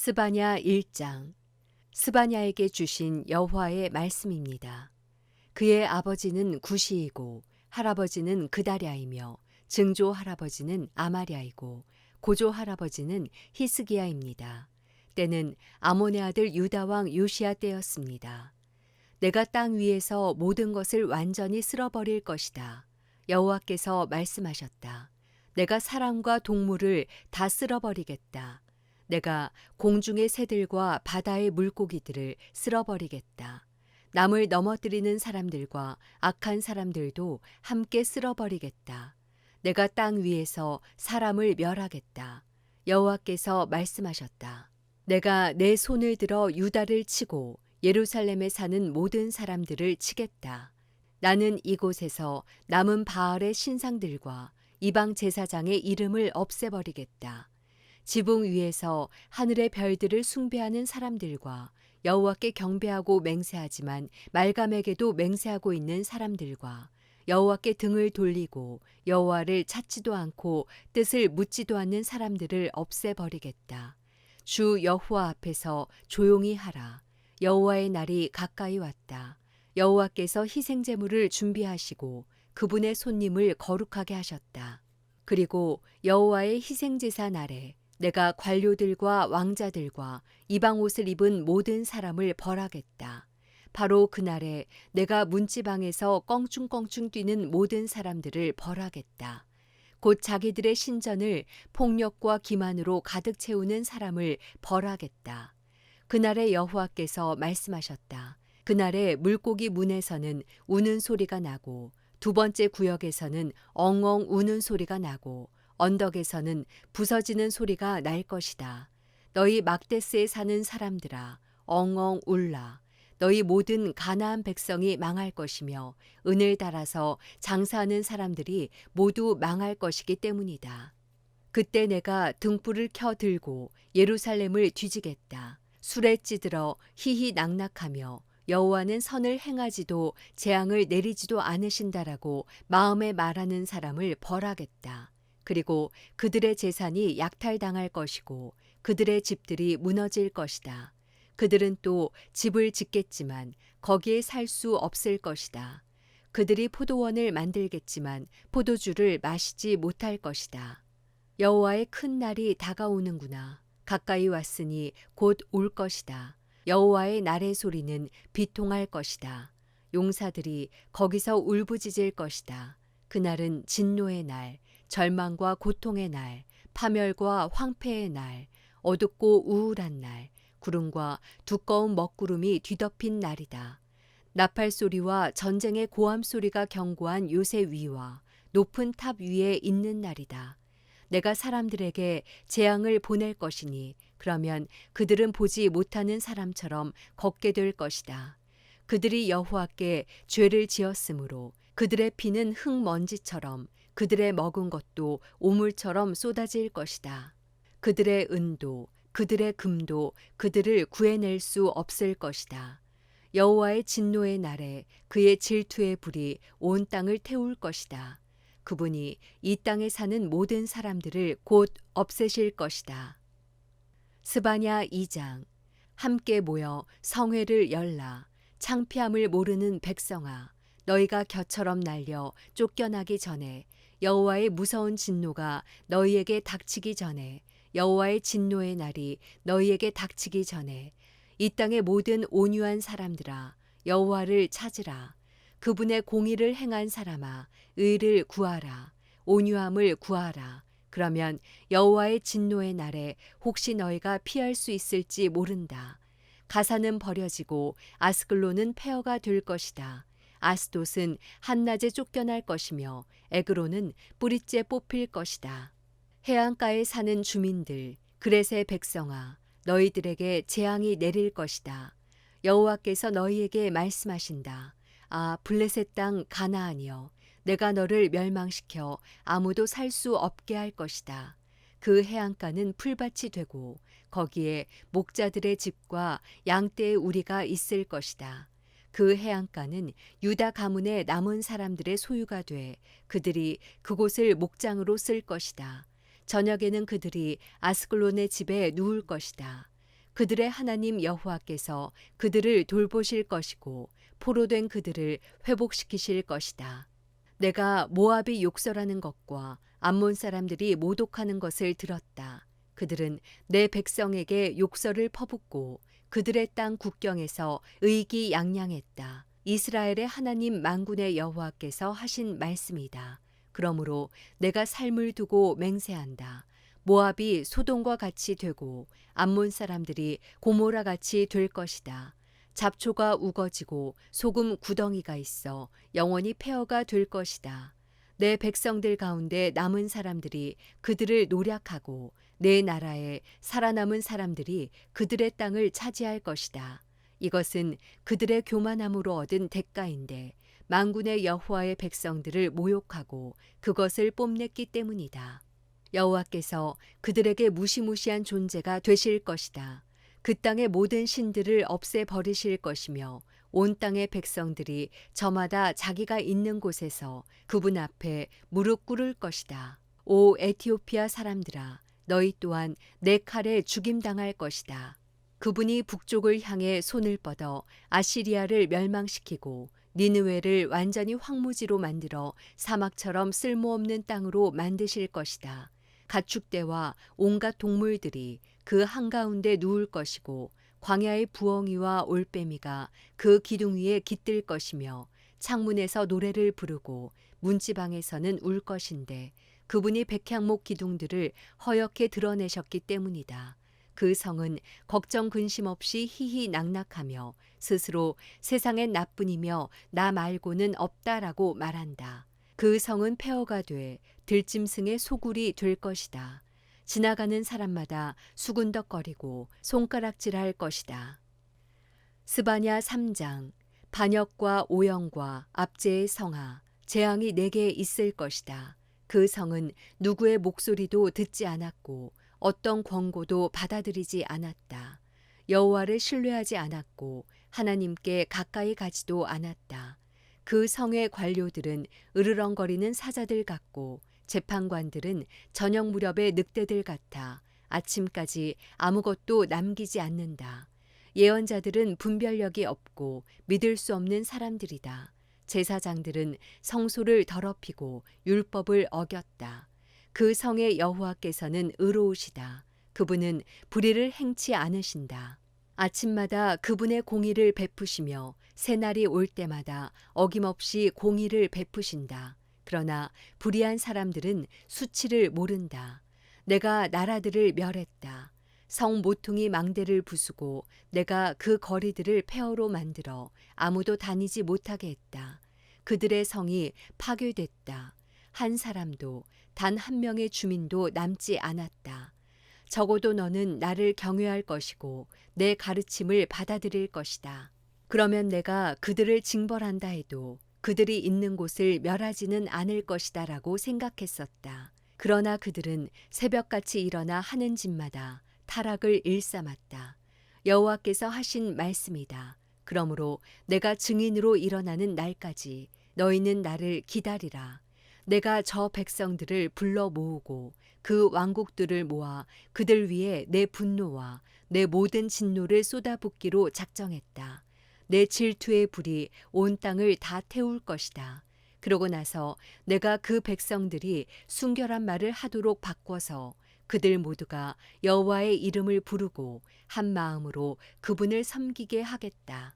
스바냐 1장. 스바냐에게 주신 여호와의 말씀입니다. 그의 아버지는 구시이고 할아버지는 그다랴이며 증조 할아버지는 아마랴이고 고조 할아버지는 히스기야입니다. 때는 아몬의 아들 유다 왕 요시야 때였습니다. 내가 땅 위에서 모든 것을 완전히 쓸어버릴 것이다. 여호와께서 말씀하셨다. 내가 사람과 동물을 다 쓸어버리겠다. 내가 공중의 새들과 바다의 물고기들을 쓸어버리겠다. 남을 넘어뜨리는 사람들과 악한 사람들도 함께 쓸어버리겠다. 내가 땅 위에서 사람을 멸하겠다. 여호와께서 말씀하셨다. 내가 내 손을 들어 유다를 치고 예루살렘에 사는 모든 사람들을 치겠다. 나는 이곳에서 남은 바알의 신상들과 이방 제사장의 이름을 없애버리겠다. 지붕 위에서 하늘의 별들을 숭배하는 사람들과 여호와께 경배하고 맹세하지만 말감에게도 맹세하고 있는 사람들과 여호와께 등을 돌리고 여호와를 찾지도 않고 뜻을 묻지도 않는 사람들을 없애버리겠다. 주 여호와 앞에서 조용히 하라. 여호와의 날이 가까이 왔다. 여호와께서 희생 제물을 준비하시고 그분의 손님을 거룩하게 하셨다. 그리고 여호와의 희생 제사 날에 내가 관료들과 왕자들과 이방 옷을 입은 모든 사람을 벌하겠다. 바로 그날에 내가 문지방에서 껑충껑충 뛰는 모든 사람들을 벌하겠다. 곧 자기들의 신전을 폭력과 기만으로 가득 채우는 사람을 벌하겠다. 그날에 여호와께서 말씀하셨다. 그날에 물고기 문에서는 우는 소리가 나고 두 번째 구역에서는 엉엉 우는 소리가 나고 언덕에서는 부서지는 소리가 날 것이다. 너희 막데스에 사는 사람들아, 엉엉 울라. 너희 모든 가나안 백성이 망할 것이며 은을 달아서 장사하는 사람들이 모두 망할 것이기 때문이다. 그때 내가 등불을 켜 들고 예루살렘을 뒤지겠다. 술에 찌들어 희희낙낙하며 여호와는 선을 행하지도 재앙을 내리지도 않으신다라고 마음에 말하는 사람을 벌하겠다. 그리고 그들의 재산이 약탈당할 것이고 그들의 집들이 무너질 것이다. 그들은 또 집을 짓겠지만 거기에 살 수 없을 것이다. 그들이 포도원을 만들겠지만 포도주를 마시지 못할 것이다. 여호와의 큰 날이 다가오는구나. 가까이 왔으니 곧 올 것이다. 여호와의 날의 소리는 비통할 것이다. 용사들이 거기서 울부짖을 것이다. 그날은 진노의 날, 절망과 고통의 날, 파멸과 황폐의 날, 어둡고 우울한 날, 구름과 두꺼운 먹구름이 뒤덮인 날이다. 나팔 소리와 전쟁의 고함 소리가 경고한 요새 위와 높은 탑 위에 있는 날이다. 내가 사람들에게 재앙을 보낼 것이니 그러면 그들은 보지 못하는 사람처럼 걷게 될 것이다. 그들이 여호와께 죄를 지었으므로 그들의 피는 흙먼지처럼 그들의 먹은 것도 오물처럼 쏟아질 것이다. 그들의 은도 그들의 금도 그들을 구해낼 수 없을 것이다. 여호와의 진노의 날에 그의 질투의 불이 온 땅을 태울 것이다. 그분이 이 땅에 사는 모든 사람들을 곧 없애실 것이다. 스바냐 2장. 함께 모여 성회를 열라. 창피함을 모르는 백성아, 너희가 겨처럼 날려 쫓겨나기 전에 여호와의 무서운 진노가 너희에게 닥치기 전에 여호와의 진노의 날이 너희에게 닥치기 전에 이 땅의 모든 온유한 사람들아, 여호와를 찾으라. 그분의 공의를 행한 사람아, 의를 구하라. 온유함을 구하라. 그러면 여호와의 진노의 날에 혹시 너희가 피할 수 있을지 모른다. 가사는 버려지고 아스글론은 폐허가 될 것이다. 아스돗은 한낮에 쫓겨날 것이며 에그로는 뿌리째 뽑힐 것이다. 해안가에 사는 주민들, 그렛의 백성아, 너희들에게 재앙이 내릴 것이다. 여호와께서 너희에게 말씀하신다. 아, 블레셋 땅 가나안이여, 내가 너를 멸망시켜 아무도 살 수 없게 할 것이다. 그 해안가는 풀밭이 되고 거기에 목자들의 집과 양떼의 우리가 있을 것이다. 그 해안가는 유다 가문의 남은 사람들의 소유가 돼 그들이 그곳을 목장으로 쓸 것이다. 저녁에는 그들이 아스글론의 집에 누울 것이다. 그들의 하나님 여호와께서 그들을 돌보실 것이고 포로된 그들을 회복시키실 것이다. 내가 모압이 욕설하는 것과 암몬 사람들이 모독하는 것을 들었다. 그들은 내 백성에게 욕설을 퍼붓고 그들의 땅 국경에서 의기양양했다. 이스라엘의 하나님 만군의 여호와께서 하신 말씀이다. 그러므로 내가 삶을 두고 맹세한다. 모압이 소돔과 같이 되고 암몬 사람들이 고모라 같이 될 것이다. 잡초가 우거지고 소금 구덩이가 있어 영원히 폐허가 될 것이다. 내 백성들 가운데 남은 사람들이 그들을 노략하고 내 나라에 살아남은 사람들이 그들의 땅을 차지할 것이다. 이것은 그들의 교만함으로 얻은 대가인데 만군의 여호와의 백성들을 모욕하고 그것을 뽐냈기 때문이다. 여호와께서 그들에게 무시무시한 존재가 되실 것이다. 그 땅의 모든 신들을 없애버리실 것이며 온 땅의 백성들이 저마다 자기가 있는 곳에서 그분 앞에 무릎 꿇을 것이다. 오 에티오피아 사람들아, 너희 또한 내 칼에 죽임당할 것이다. 그분이 북쪽을 향해 손을 뻗어 아시리아를 멸망시키고 니느웨를 완전히 황무지로 만들어 사막처럼 쓸모없는 땅으로 만드실 것이다. 가축대와 온갖 동물들이 그 한가운데 누울 것이고 광야의 부엉이와 올빼미가 그 기둥 위에 깃들 것이며 창문에서 노래를 부르고 문지방에서는 울 것인데 그분이 백향목 기둥들을 허옇게 드러내셨기 때문이다. 그 성은 걱정 근심 없이 희희낙낙하며 스스로 세상엔 나뿐이며 나 말고는 없다라고 말한다. 그 성은 폐허가 돼 들짐승의 소굴이 될 것이다. 지나가는 사람마다 수군덕거리고 손가락질할 것이다. 스바냐 3장. 반역과 오영과 압제의 성아, 재앙이 내게 있을 것이다. 그 성은 누구의 목소리도 듣지 않았고 어떤 권고도 받아들이지 않았다. 여호와를 신뢰하지 않았고 하나님께 가까이 가지도 않았다. 그 성의 관료들은 으르렁거리는 사자들 같고 재판관들은 저녁 무렵의 늑대들 같아 아침까지 아무것도 남기지 않는다. 예언자들은 분별력이 없고 믿을 수 없는 사람들이다. 제사장들은 성소를 더럽히고 율법을 어겼다. 그 성의 여호와께서는 의로우시다. 그분은 불의를 행치 않으신다. 아침마다 그분의 공의를 베푸시며 새날이 올 때마다 어김없이 공의를 베푸신다. 그러나 불의한 사람들은 수치를 모른다. 내가 나라들을 멸했다. 성 모퉁이 망대를 부수고 내가 그 거리들을 폐허로 만들어 아무도 다니지 못하게 했다. 그들의 성이 파괴됐다. 한 사람도 단 한 명의 주민도 남지 않았다. 적어도 너는 나를 경외할 것이고 내 가르침을 받아들일 것이다. 그러면 내가 그들을 징벌한다 해도 그들이 있는 곳을 멸하지는 않을 것이다라고 생각했었다. 그러나 그들은 새벽같이 일어나 하는 짓마다 타락을 일삼았다. 여호와께서 하신 말씀이다. 그러므로 내가 증인으로 일어나는 날까지 너희는 나를 기다리라. 내가 저 백성들을 불러 모으고 그 왕국들을 모아 그들 위에 내 분노와 내 모든 진노를 쏟아붓기로 작정했다. 내 질투의 불이 온 땅을 다 태울 것이다. 그러고 나서 내가 그 백성들이 순결한 말을 하도록 바꿔서 그들 모두가 여호와의 이름을 부르고 한 마음으로 그분을 섬기게 하겠다.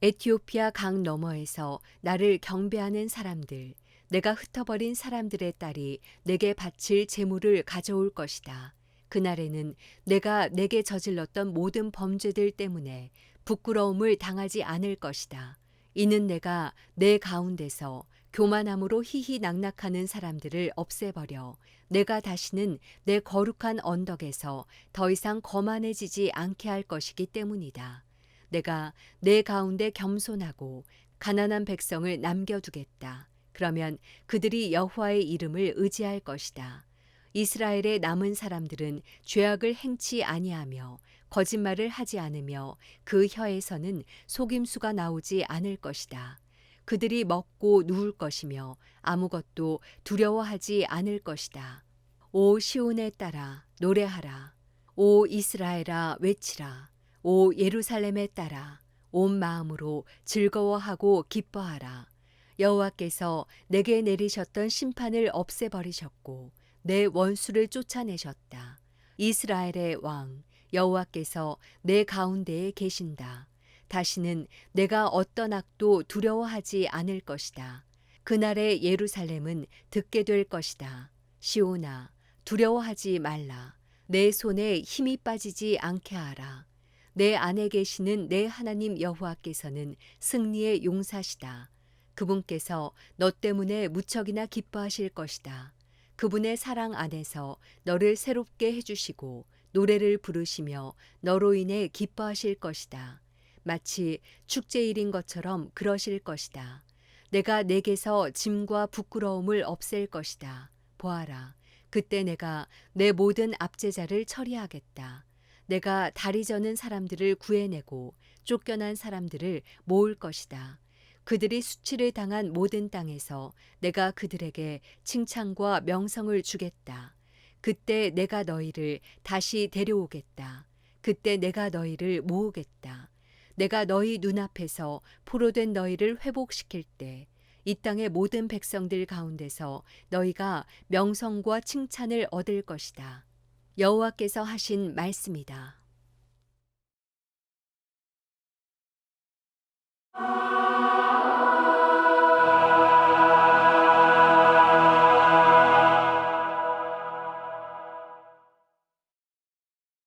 에티오피아 강 너머에서 나를 경배하는 사람들, 내가 흩어버린 사람들의 딸이 내게 바칠 제물을 가져올 것이다. 그날에는 내가 내게 저질렀던 모든 범죄들 때문에 부끄러움을 당하지 않을 것이다. 이는 내가 내 가운데서 교만함으로 희희낙낙하는 사람들을 없애버려 내가 다시는 내 거룩한 언덕에서 더 이상 거만해지지 않게 할 것이기 때문이다. 내가 내 가운데 겸손하고 가난한 백성을 남겨두겠다. 그러면 그들이 여호와의 이름을 의지할 것이다. 이스라엘의 남은 사람들은 죄악을 행치 아니하며 거짓말을 하지 않으며 그 혀에서는 속임수가 나오지 않을 것이다. 그들이 먹고 누울 것이며 아무것도 두려워하지 않을 것이다. 오 시온에 따라 노래하라. 오 이스라엘아 외치라. 오 예루살렘의 딸아 온 마음으로 즐거워하고 기뻐하라. 여호와께서 내게 내리셨던 심판을 없애버리셨고 내 원수를 쫓아내셨다. 이스라엘의 왕 여호와께서 내 가운데에 계신다. 다시는 내가 어떤 악도 두려워하지 않을 것이다. 그날의 예루살렘은 듣게 될 것이다. 시온아 두려워하지 말라. 내 손에 힘이 빠지지 않게 하라. 내 안에 계시는 내 하나님 여호와께서는 승리의 용사시다. 그분께서 너 때문에 무척이나 기뻐하실 것이다. 그분의 사랑 안에서 너를 새롭게 해주시고 노래를 부르시며 너로 인해 기뻐하실 것이다. 마치 축제일인 것처럼 그러실 것이다. 내가 내게서 짐과 부끄러움을 없앨 것이다. 보아라. 그때 내가 내 모든 압제자를 처리하겠다. 내가 다리 저는 사람들을 구해내고 쫓겨난 사람들을 모을 것이다. 그들이 수치를 당한 모든 땅에서 내가 그들에게 칭찬과 명성을 주겠다. 그때 내가 너희를 다시 데려오겠다. 그때 내가 너희를 모으겠다. 내가 너희 눈앞에서 포로된 너희를 회복시킬 때 이 땅의 모든 백성들 가운데서 너희가 명성과 칭찬을 얻을 것이다. 여호와께서 하신 말씀이다.